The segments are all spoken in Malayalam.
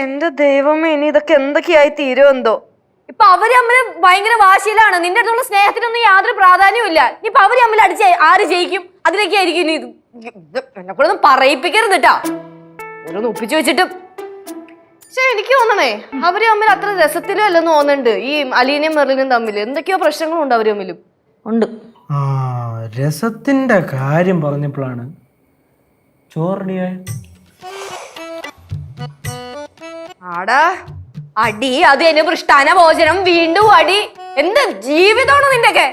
എന്റെ ദൈവമേ, ഇനി ഇതൊക്കെ എന്തൊക്കെയായി തീരുമെന്തോ. ഇപ്പൊ അവര് തമ്മിൽ ഭയങ്കര വാശിയിലാണ്. നിന്റെ അടുത്തുള്ള സ്നേഹത്തിനൊന്നും യാതൊരു പ്രാധാന്യവും ഇല്ല. ഇപ്പൊ അവര് തമ്മിൽ അടിച്ച് ആര് ജയിക്കും? അതിലേക്ക് ആയിരിക്കും ഇനി എന്നെ കൂടെ ഒന്നും പറയിപ്പിക്കരുത് കേട്ടാ. ഓരോന്ന് ഒപ്പിച്ചു വെച്ചിട്ട്. പക്ഷെ എനിക്ക് തോന്നണേ അവര് തമ്മിൽ അത്ര രസത്തിലും അല്ലെന്ന് തോന്നുന്നുണ്ട്. ഈ അലീനയും മെർലിനും തമ്മിൽ എന്തൊക്കെയോ പ്രശ്നങ്ങളുണ്ട് അവര് തമ്മിലും. ഉണ്ട്. രസത്തിന്റെ കാര്യം പറഞ്ഞപ്പോഴാണ് ചോറിടിയായ ആടാ അടി, അത് എന്നെ പൃഷ്ടാന ഭോജനം, വീണ്ടും അടി. എന്ത് ജീവിതമാണോ നിന്റെയൊക്കെ?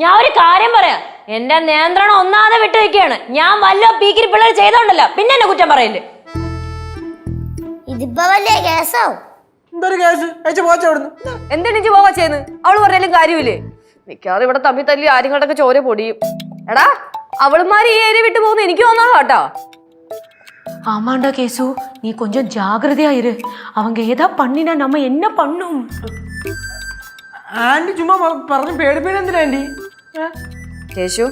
ഞാൻ ഒരു കാര്യം പറയാം. എന്റെ നിയന്ത്രണം ഒന്നാതെ വിട്ടു വെക്കുകയാണ്. ഞാൻ വല്ല പീക്കിരി പിള്ളേർ ചെയ്തോണ്ടല്ലോ പിന്നെ എന്നെ കുറ്റം പറയില്ലേ. ഇതിപ്പോ വലിയ കേസാവും. എന്തൊരു കേസ്? എന്തെണിച്ച് പോവാ ചെയ്യുന്നു? അവള് പറഞ്ഞാലും കാര്യമില്ലേ? മിക്കവാറും ഇവിടെ തമ്മിൽ തല്ലി ആര്യങ്ങോട്ടൊക്കെ ചോര പൊടിയും. എടാ അവളുമാര് ഈ ഏരിയ വിട്ടു പോകുന്നു എനിക്ക് തോന്നാണോ കേട്ടോ. ஆமாண்டா கேசு, நீ கொஞ்சம் ஜாகிரதையா இரு. அவங்க ஏதா பண்ணினா நம்ம என்ன பண்ணும்? ആന്റി ചുമ്മാ പറഞ്ഞു പേടിപ്പേടെന്തിനാ ആന്റി? കേശു,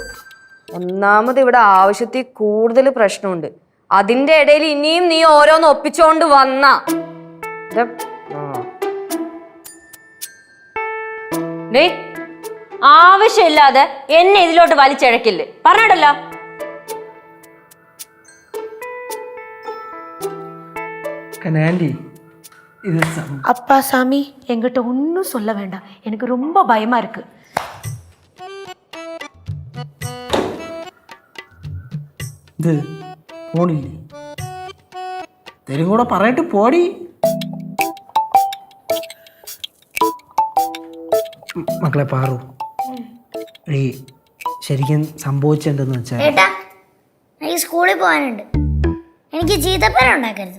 ഒന്നാമത് ഇവിടെ ആവശ്യത്തിൽ കൂടുതൽ പ്രശ്നമുണ്ട്. അതിന്റെ ഇടയിൽ ഇനിയും നീ ഓരോന്ന് ഒപ്പിച്ചോണ്ട് വന്ന ആവശ്യമില്ലാതെ എന്നെ ഇതിലോട്ട് വലിച്ചഴക്കില്ലേ, പറഞ്ഞിട്ടല്ലോ. ആന്റി ഇത് அப்பா சாமி, என்கிட்ட ஒன்னும் சொல்ல வேண்டாம். எனக்கு ரொம்ப பயமா இருக்கு. ഇത് പോണില്ലേ? തരും കൂടെ പറയട്ട് പോടി. മക്കളെ പാറു, ഈ ശരിക്കും സംഭവിച്ചെന്തെന്ന് വെച്ചാൽ ഏട്ടാ, എനിക്ക് സ്കൂളിൽ പോകാനുണ്ട്. എനിക്ക് ചീത്തപ്പേര ഉണ്ടാക്കരുത്.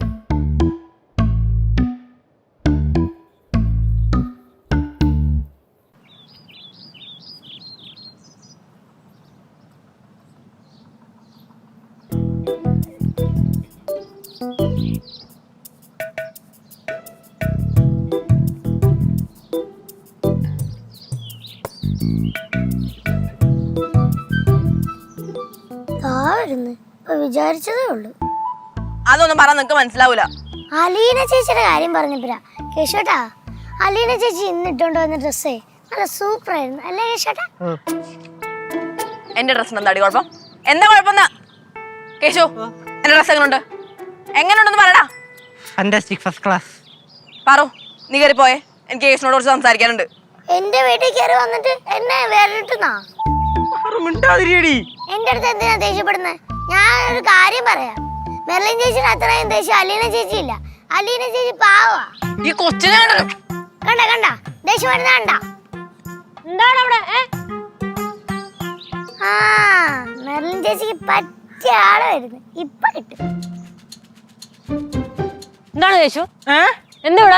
വിചാരിച്ചതേ ഉള്ളൂ. അതൊന്നും പറഞ്ഞ നിനക്ക് മനസ്സിലാവൂല. അലീന ചേച്ചിയുടെ കാര്യം പറഞ്ഞപ്പോഴാ കേശോട്ടാ, അലീന ചേച്ചി ഇന്ന് ഇട്ടോണ്ട് വന്ന ഡ്രസ്സേ നല്ല സൂപ്പർ ആയിരുന്നു അല്ലേ കേശോട്ടാ? എന്റെ ഡ്രസ്സിന് എന്താ കുഴപ്പം? എന്താ കുഴപ്പം? കേശു, എന്റെ ഡ്രസ് എങ്ങനെയുണ്ടെന്ന് പറയടാ. Fantastic, first class. പറു, നീ കയറി പോയേ, എനിക്ക് കേശുനോട് കുറച്ച് സംസാരിക്കാനുണ്ട്. എന്റെ വീട്ടിൽ കയറി വന്നിട്ട് എന്നെ വേറിട്ടുന്നാ. എന്റെ അടുത്ത് എന്തിനാ ദേഷ്യപ്പെടുന്നത്? ഞാൻ ഒരു കാര്യം പറയാം. മെർലിൻ ചേച്ചിയുടെ അത്രയും ദേഷ്യം അലീന ചേച്ചി ഇല്ല. അലീന ചേച്ചി പാവാ. ഈ കൊച്ചിനെ കണ്ട കണ്ട ദേഷ്യം വരുന്ന കണ്ട. എന്താണ് അവിടെ? ആ, മെർലിൻ ചേച്ചിക്ക് പറ്റിയ ആള് വരുന്നു. ഇപ്പൊ കിട്ടും. എന്താണ് കേശു? എന്താ ഇവിടെ?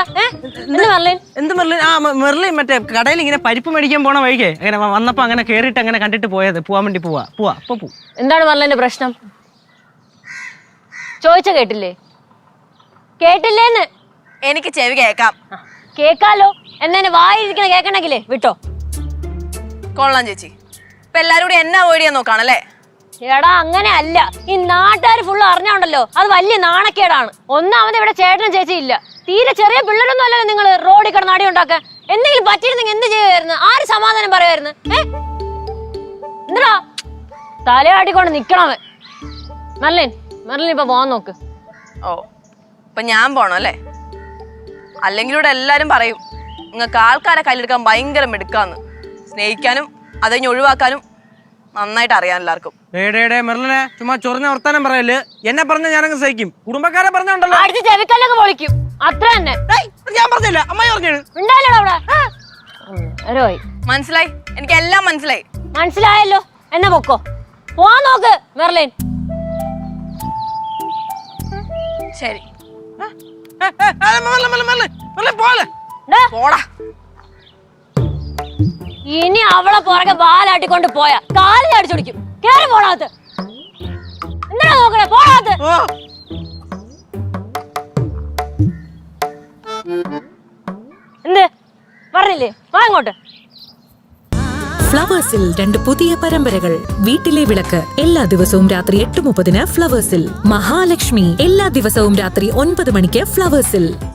എന്ത് മെർലിൻ? ആ മെർലിൻ മറ്റേ കടയിൽ ഇങ്ങനെ പരിപ്പ് മേടിക്കാൻ പോണ വഴിക്കേ അങ്ങനെ വന്നപ്പോ അങ്ങനെ കേറിയിട്ട് അങ്ങനെ കണ്ടിട്ട് പോയത്. പോവാൻ വേണ്ടി പോവാ. എന്താണ് മെർലിന്റെ പ്രശ്നം? ചോദിച്ച കേട്ടില്ലേ? കേട്ടില്ലേന്ന്? എനിക്ക് ചെവി കേക്കാം. കേക്കാലോ. എന്നെ വായിരിക്കണ കേക്കണെങ്കിലേ വിട്ടോ. കൊള്ളാം ചേച്ചി. ഇപ്പൊ എല്ലാരും കൂടി എന്നെ അവോയ്ഡ് ചെയ്യാൻ നോക്കാണല്ലേ? എടാ അങ്ങനെ അല്ല. ഈ നാട്ടുകാർ ഫുള്ള് അറിഞ്ഞോണ്ടല്ലോ, അത് വലിയ നാണക്കേടാണ്. ഒന്നാമത് ഇവിടെ ചേട്ടനും ചേച്ചി ഇല്ല. തീരെ ചെറിയ പിള്ളേരൊന്നും അല്ലല്ലോ നിങ്ങൾ റോഡിൽ കിടന്ന് അടി ഉണ്ടാക്കാൻ. എന്തെങ്കിലും പറ്റിയിരുന്നെങ്കിൽ എന്ത് ചെയ്യുമായിരുന്നു? ആര് സമാധാനം പറയുമായിരുന്നു? എന്താ തലയാട്ടിക്കൊണ്ട് നിക്കണവൻ. മെർലിൻ ഇപ്പൊ പോവാൻ നോക്ക്. ഓ, ഇപ്പൊ ഞാൻ പോണോ അല്ലേ? അല്ലെങ്കിൽ ഇവിടെ എല്ലാരും പറയും നിങ്ങൾക്ക് ആൾക്കാരെ കയ്യിലെടുക്കാൻ ഭയങ്കര മിടുക്കാന്ന്. സ്നേഹിക്കാനും അത് ഒഴിവാക്കാനും നന്നായിട്ട് അറിയാം എല്ലാവർക്കും. മെർലിനെ ചുമ്മാ ചൊറിഞ്ഞ വർത്താനം പറയല്. എന്നെ പറഞ്ഞ ഞാനങ്ങ് സഹിക്കും. കുടുംബക്കാരെ പറഞ്ഞോണ്ടല്ലോ അടിച്ച് ചെവിക്കല്ലൊക്കെ പൊളിക്കും. അത്ര തന്നെ. ഞാൻ പറഞ്ഞില്ല, അമ്മായി പറഞ്ഞത്. മനസ്സിലായി, എനിക്ക് എല്ലാം മനസ്സിലായി. മനസ്സിലായല്ലോ, എന്നെ പൊക്കോ. പോവാൻ നോക്ക് മെർലിൻ. ശരി. പോടാ. ഇനി അവളെ പുറകെ ബാലാട്ടിക്കൊണ്ട് പോയാ കാലിൽ അടിച്ചൊടിക്കും. കേറി പോണാത്ത്. എന്താ നോക്കണേ? പോണാത്ത്. എന്ത് പറഞ്ഞില്ലേ? വാ ഇങ്ങോട്ട്. ഫ്ലവേഴ്സിൽ 2 പുതിയ പരമ്പരകൾ. വീട്ടിലെ വിളക്ക് എല്ലാ ദിവസവും രാത്രി 8:30 ഫ്ലവേഴ്സിൽ. മഹാലക്ഷ്മി എല്ലാ ദിവസവും രാത്രി 9 മണിക്ക് ഫ്ലവേഴ്സിൽ.